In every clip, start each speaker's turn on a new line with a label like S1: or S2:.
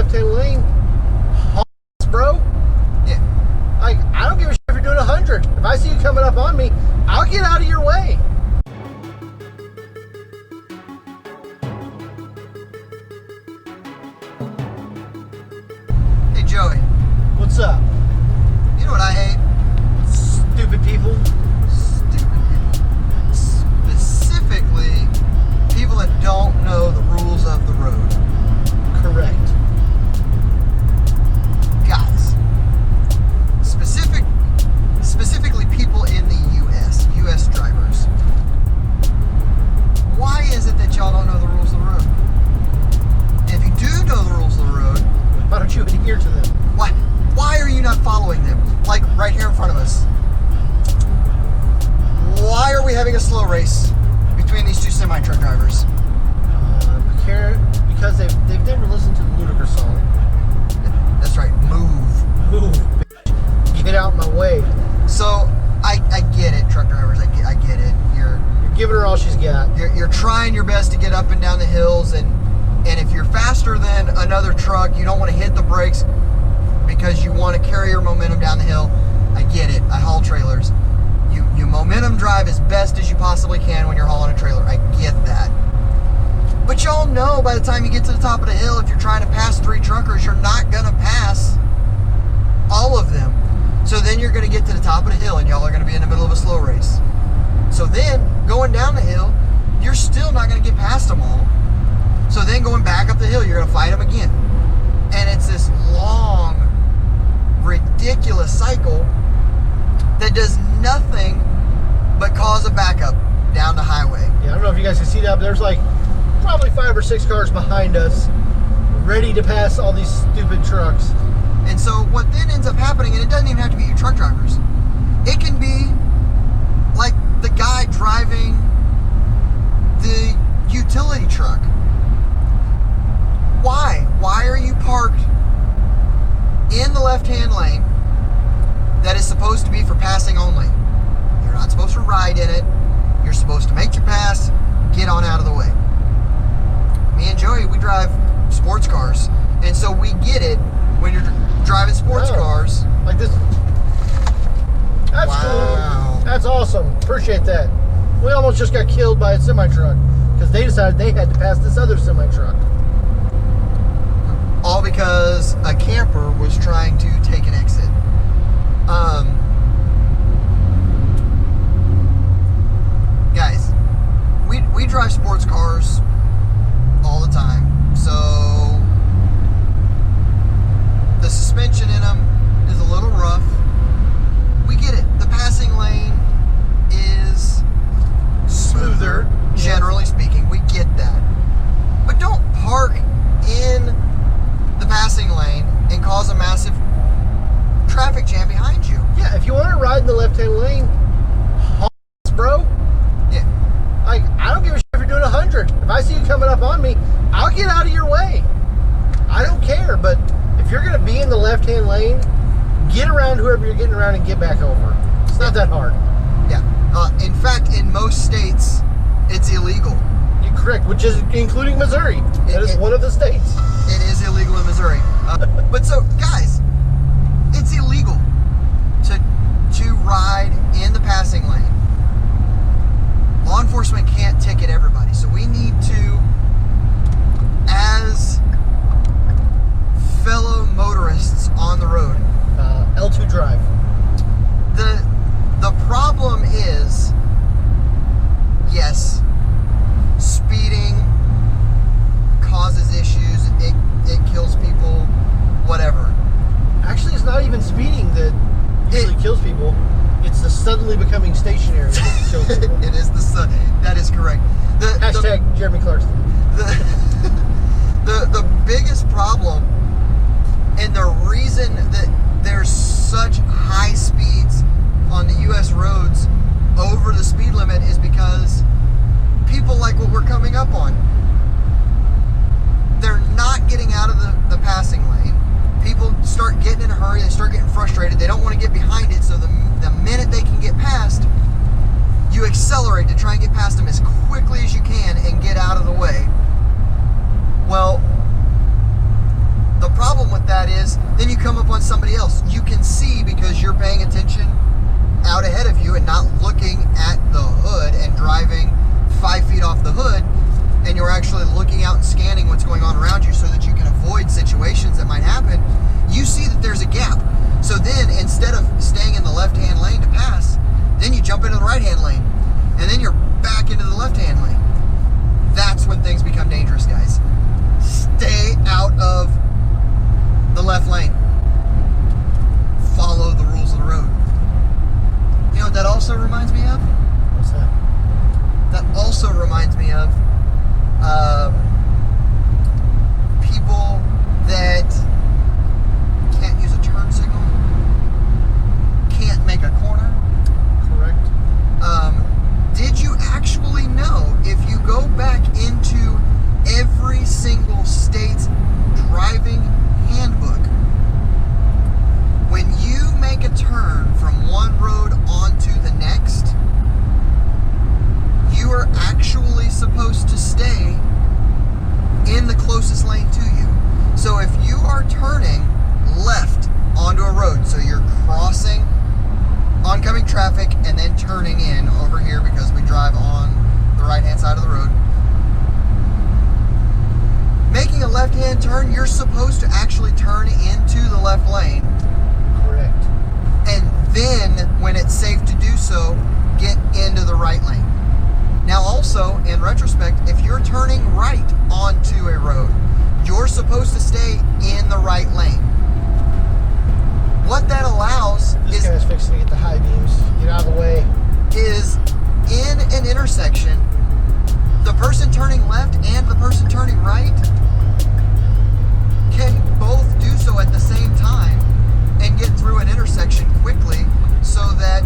S1: left-hand lane, bro.
S2: Yeah.
S1: Like, I don't give a shit if you're doing 100. If I see you coming up on me, I'll get out of your way.
S2: Hey, Joey.
S1: What's up?
S2: You know what I hate?
S1: Stupid people.
S2: Stupid people. Specifically, people that don't know the rules of the road.
S1: Correct.
S2: Guys, specifically people in the U.S. drivers. Why is it that y'all don't know the rules of the road? If you do know the rules of the road,
S1: Why don't you adhere to them?
S2: why are you not following them? Like right here in front of us. Why are we having a slow race between these two semi-truck drivers?
S1: Because they've never listened to the Ludacris song.
S2: That's right, move.
S1: Move, bitch. Get out my way.
S2: So I get it, truck drivers. I get it.
S1: You're giving her all she's got.
S2: You're trying your best to get up and down the hills, and if you're faster than another truck, you don't want to hit the brakes because you want to carry your momentum down the hill. I get it. I haul trailers. You momentum drive as best as you possibly can when you're hauling a trailer. I get that. But y'all know by the time you get to the top of the hill, if you're trying to pass 3 truckers, you're not going to pass all of them. So then you're going to get to the top of the hill and y'all are going to be in the middle of a slow race. So then going down the hill, you're still not going to get past them all. So then going back up the hill, you're going to fight them again. And it's this long, ridiculous cycle that does nothing but cause a backup down the highway.
S1: Yeah, I don't know if you guys can see that, but there's like probably 5 or 6 cars behind us ready to pass all these stupid trucks.
S2: And so what then ends up happening, and it doesn't even have to be you truck drivers. It can be like the guy driving the utility truck. Why? Why are you parked in the left-hand lane that is supposed to be for passing only? You're not supposed to ride in it. You're supposed to make your pass, get on out of the way. Me and Joey, we drive sports cars, and so we get it when you're driving sports cars.
S1: Like this. That's
S2: Wow.
S1: cool. That's awesome. Appreciate that. We almost just got killed by a semi-truck because they decided they had to pass this other semi-truck.
S2: All because a camper was trying to take an exit. Guys, we drive sports cars all the time, so the suspension in them is a little rough. We get it. The passing lane is smoother, generally speaking. We get that. But don't park in the passing lane and cause a massive traffic jam behind you.
S1: Yeah, if you want to ride in the left-hand lane, bro.
S2: Yeah.
S1: Like, I don't give a shit if you're doing 100. If I see you coming up on me, I'll get out of your way. I don't care, but if you're going to be in the left-hand lane, get around whoever you're getting around and get back over. It's not that hard.
S2: Yeah. In fact, in most states, it's illegal.
S1: You're correct, which is including Missouri. That is one of the states.
S2: It is illegal in Missouri. But so, guys, it's illegal to ride in the passing lane. Law enforcement can't ticket everybody, so we need to, as fellow motorists on the road,
S1: L2 drive.
S2: the problem is, yes, speeding causes issues, it kills people, whatever.
S1: Actually, it's not even speeding that usually kills people. It's the suddenly becoming stationary that kills people.
S2: It is the sun. That is correct.
S1: Hashtag Jeremy Clarkson.
S2: The biggest problem and the reason that there's such high speeds on the U.S. roads over the speed limit is because people like what we're coming up on. They're not getting out of the passing lane. People start getting in a hurry. They start getting frustrated. They don't want to get behind it. So the minute they can get past, you accelerate to try and get past them as quickly as you can and get out of the way. Well, the problem you come up on somebody else, you can see because you're paying attention out ahead of you and not looking at the hood and driving 5 feet off the hood, and you're actually looking out and scanning what's going on around you so that you can avoid situations that might happen. You see that there's a gap. So then instead of staying in the left-hand lane to pass, then you jump into the right-hand lane, and then you're back into the left-hand lane. That's when things become dangerous, guys. Stay out of the left lane. Follow the rules of the road. You know what that also reminds me of?
S1: What's that?
S2: That also reminds me of people that can't use a turn signal, can't make a corner.
S1: Correct.
S2: Did you actually know if you go back into every single state's driving handbook, when you make a turn from one road onto the next, you are actually supposed to stay in the closest lane to you. So if you are turning left onto a road, so you're crossing oncoming traffic and then turning in over here because we drive on the right-hand side of the road, making a left-hand turn, you're supposed to actually turn into the left lane.
S1: Correct.
S2: And then, when it's safe to do so, get into the right lane. Now also, in retrospect, if you're turning right onto a road, you're supposed to stay in the right lane. What that allows
S1: This guy's fixing to get the high beams. Get out of the way.
S2: is in an intersection, the person turning left and the person turning right can both do so at the same time and get through an intersection quickly so that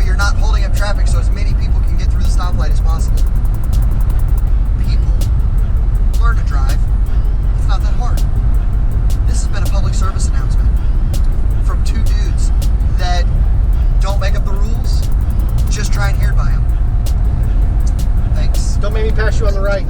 S2: you're not holding up traffic so as many people can get through the stoplight as possible. People, learn to drive. It's not that hard. This has been a public service announcement from two dudes that don't make up the rules, just try and hear by them. Thanks.
S1: Don't make me pass you on the right.